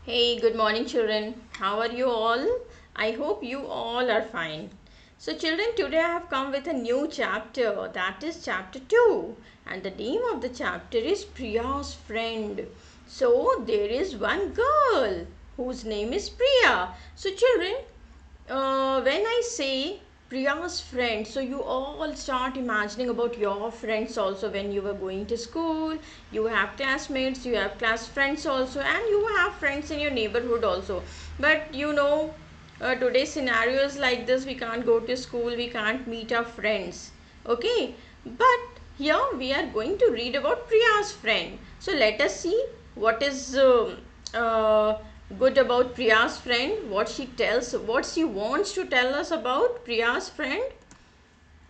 Hey, good morning, children. How are you all? I hope you all are fine. So, children, today I have come with a new chapter, that is chapter 2, and the name of the chapter is Priya's Friend. So, there is one girl whose name is Priya. So, children, when I say Priya's friend, so you all start imagining about your friends also when you were going to school. You have classmates, you have class friends also, and you have friends in your neighborhood also. But today's scenario is like this: we can't go to school, we can't meet our friends. Okay, but here we are going to read about Priya's friend. So let us see what is uh, good about Priya's friend, what she wants to tell us about Priya's friend.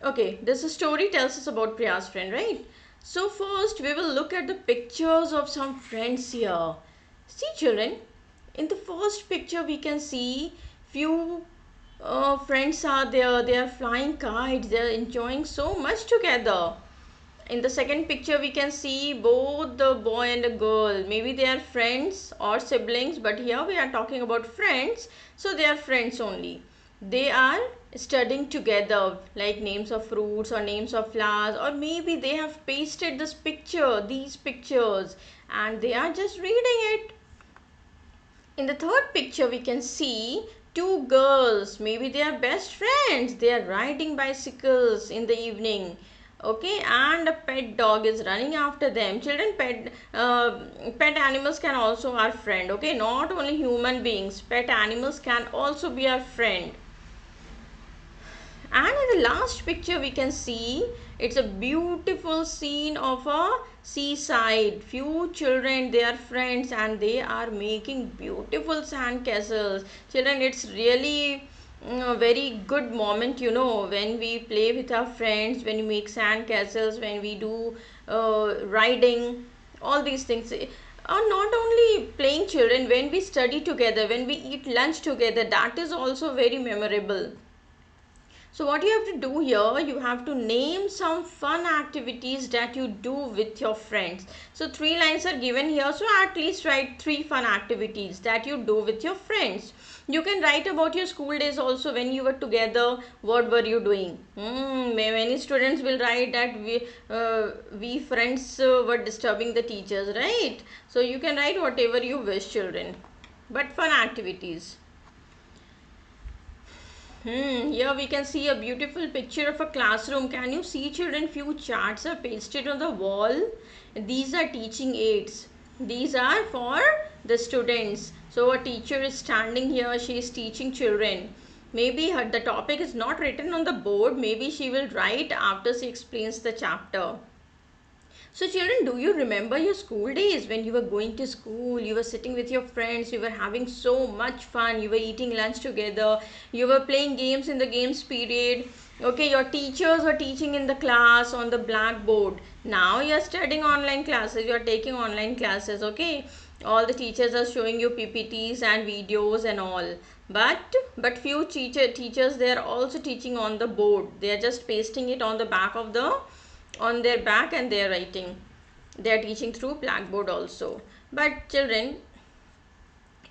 Okay, this story tells us about Priya's friend, right? So first we will look at the pictures of some friends here. See, children, in the first picture we can see few friends are there. They are flying kites. They are enjoying so much together. In the second picture we can see both the boy and the girl. Maybe they are friends or siblings, but here we are talking about friends, so they are friends only. They are studying together, like names of fruits or names of flowers, or maybe they have pasted these pictures, and they are just reading it. In the third picture we can see two girls. Maybe they are best friends. They are riding bicycles in the evening. Okay, and a pet dog is running after them. Children, pet animals can also our friend. Okay, not only human beings, pet animals can also be our friend. And in the last picture we can see it's a beautiful scene of a seaside. Few children, they are friends, and they are making beautiful sand castles. Children, it's really a very good moment, when we play with our friends, when we make sand castles, when we do riding, all these things are not only playing. Children, when we study together, when we eat lunch together, that is also very memorable. So what you have to do here, you have to name some fun activities that you do with your friends. So 3 lines are given here, so at least write 3 fun activities that you do with your friends. You can write about your school days also, when you were together, what were you doing. Many students will write that we friends were disturbing the teachers, right? So you can write whatever you wish, children, but fun activities. Here we can see a beautiful picture of a classroom. Can you see, children? Few charts are pasted on the wall. These are teaching aids. These are for the students. So a teacher is standing here. She is teaching children. Maybe the topic is not written on the board. Maybe she will write after she explains the chapter. So children, do you remember your school days when you were going to school, you were sitting with your friends, you were having so much fun, you were eating lunch together, you were playing games in the games period. Okay, your teachers were teaching in the class on the blackboard. Now you are studying online classes, you are taking online classes, okay? All the teachers are showing you PPTs and videos and all. But few teachers, they are also teaching on the board. They are just pasting it on the back of the on their back, and they are writing. They are teaching through blackboard also. But children,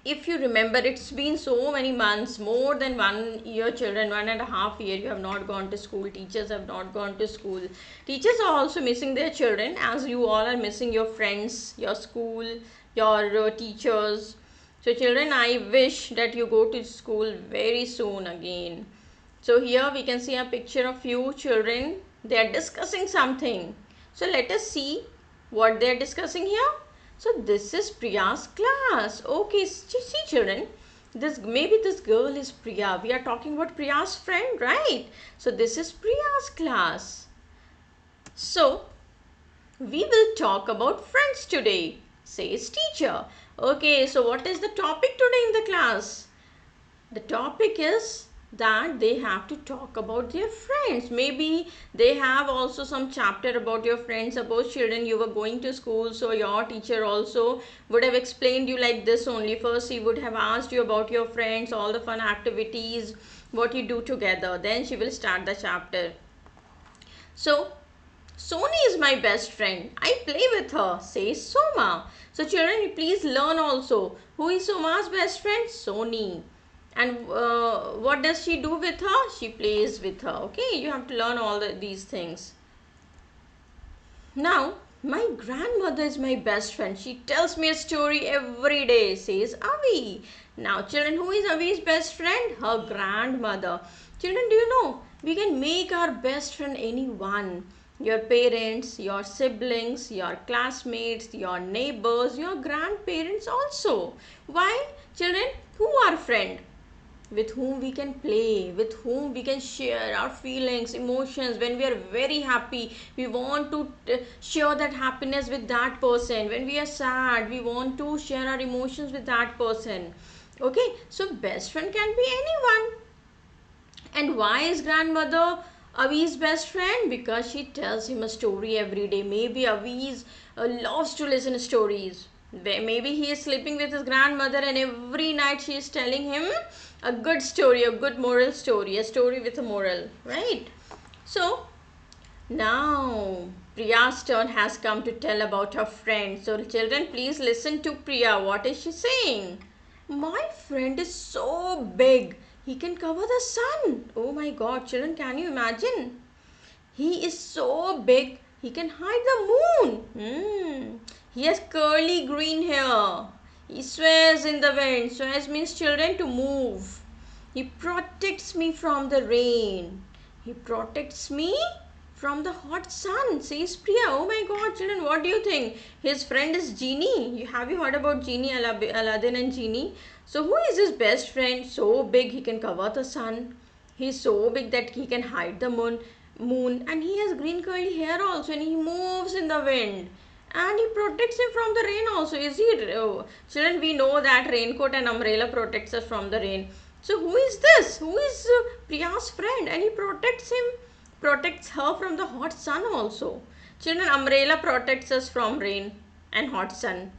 if you remember, it's been so many months, more than 1 year, children, 1.5 year, you have not gone to school. Teachers have not gone to school. Teachers are also missing their children, as you all are missing your friends, your school, your teachers. So children, I wish that you go to school very soon again. So here we can see a picture of few children. They are discussing something. So let us see what they are discussing here. So this is Priya's class. Okay, see, children. Maybe this girl is Priya. We are talking about Priya's friend, right? So this is Priya's class. So we will talk about friends today, says teacher. Okay, so what is the topic today in the class? The topic is that they have to talk about their friends. Maybe they have also some chapter about your friends. Suppose, children, you were going to school, so your teacher also would have explained you like this only. First, she would have asked you about your friends, all the fun activities, what you do together. Then she will start the chapter. So Sony is my best friend. I play with her, says Soma. So children, please learn also. Who is Soma's best friend? Sony. And what does she do with her? She plays with her. Okay, you have to learn all these things. Now, my grandmother is my best friend. She tells me a story every day, says Avi. Now, children, who is Avi's best friend? Her grandmother. Children, do you know? We can make our best friend anyone. Your parents, your siblings, your classmates, your neighbors, your grandparents also. Why? Children, who are friend? With whom we can play, with whom we can share our feelings, emotions. When we are very happy, we want to share that happiness with that person. When we are sad, we want to share our emotions with that person. Okay, so best friend can be anyone. And why is grandmother Avi's best friend? Because she tells him a story every day. Maybe Avi's loves to listen to stories. Maybe he is sleeping with his grandmother and every night she is telling him a good story, a good moral story, a story with a moral, right? So now Priya's turn has come to tell about her friend. So children, please listen to Priya. What is she saying? My friend is so big. He can cover the sun. Oh my God, children, can you imagine? He is so big, he can hide the moon. He has curly green hair. He sways in the wind. Sways means children to move. He protects me from the rain. He protects me from the hot sun, says Priya. Oh my God, children, what do you think? His friend is Genie. Have you heard about Genie, Aladdin and Genie? So who is his best friend? So big he can cover the sun. He is so big that he can hide the moon, and he has green curly hair also, and he moves in the wind, and he protects him from the rain also. Is he children, we know that raincoat and umbrella protects us from the rain. So who is this? Who is Priya's friend? And he protects her from the hot sun also. Children, umbrella protects us from rain and hot sun.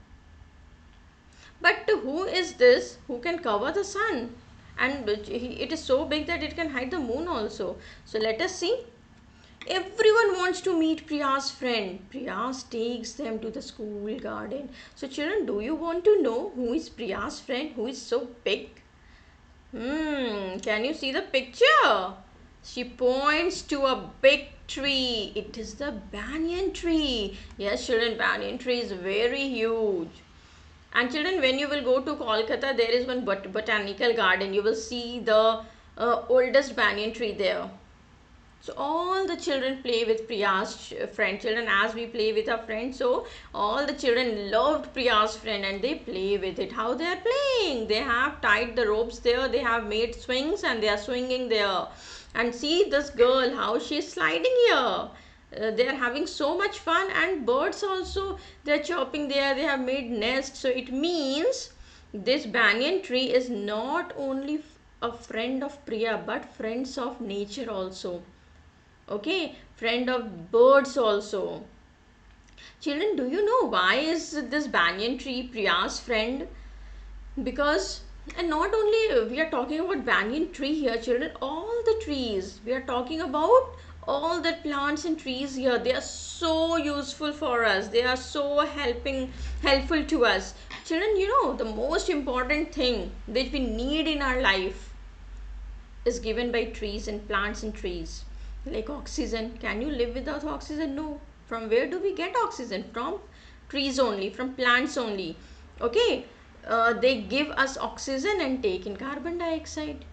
But who is this who can cover the sun? And it is so big that it can hide the moon also. So let us see. Everyone wants to meet Priya's friend. Priya takes them to the school garden. So children, do you want to know who is Priya's friend? Who is so big? Can you see the picture? She points to a big tree. It is the banyan tree. Yes, children, banyan tree is very huge. And children, when you will go to Kolkata, there is one botanical garden. You will see the oldest banyan tree there. So all the children play with Priya's friend. Children, as we play with our friend, so all the children loved Priya's friend and they play with it. How they are playing? They have tied the ropes there. They have made swings and they are swinging there. And see this girl, how she is sliding here. They are having so much fun, and birds also, they are chirping there. They have made nests. So it means this banyan tree is not only a friend of Priya but friends of nature also. Okay, friend of birds also. Children, do you know why is this banyan tree Priya's friend? Because, and not only we are talking about banyan tree here, children, all the trees, we are talking about all the plants and trees here. They are so useful for us. They are so helpful to us. Children, you know, the most important thing that we need in our life is given by trees and plants and trees, like oxygen. Can you live without oxygen? No. From where do we get oxygen? From trees only, from plants only. Okay, they give us oxygen and take in carbon dioxide.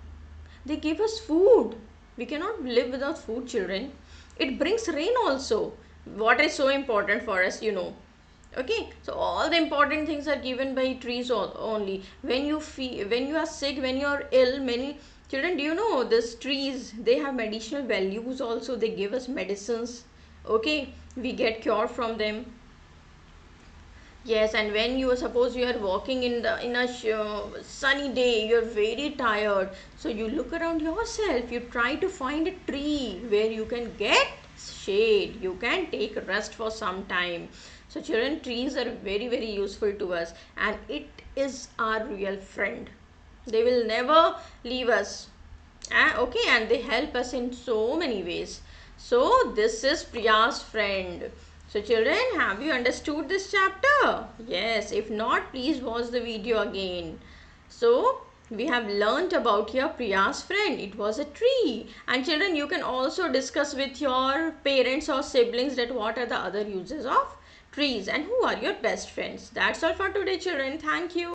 They give us food. We cannot live without food, children. It brings rain also. Water is so important for us, you know. Okay, so all the important things are given by trees only. When you feel, when you are sick, when you are ill, many children, do you know this trees, they have medicinal values also. They give us medicines. Okay, we get cure from them. Yes, and when you suppose you are walking in a sunny day, you're very tired. So you look around yourself. You try to find a tree where you can get shade. You can take rest for some time. So children, trees are very useful to us, and it is our real friend. They will never leave us. Okay, and they help us in so many ways. So this is Priya's friend. So children, have you understood this chapter? Yes, if not, please watch the video again. So we have learnt about your Priya's friend. It was a tree. And children, you can also discuss with your parents or siblings that what are the other uses of trees and who are your best friends. That's all for today children. Thank you.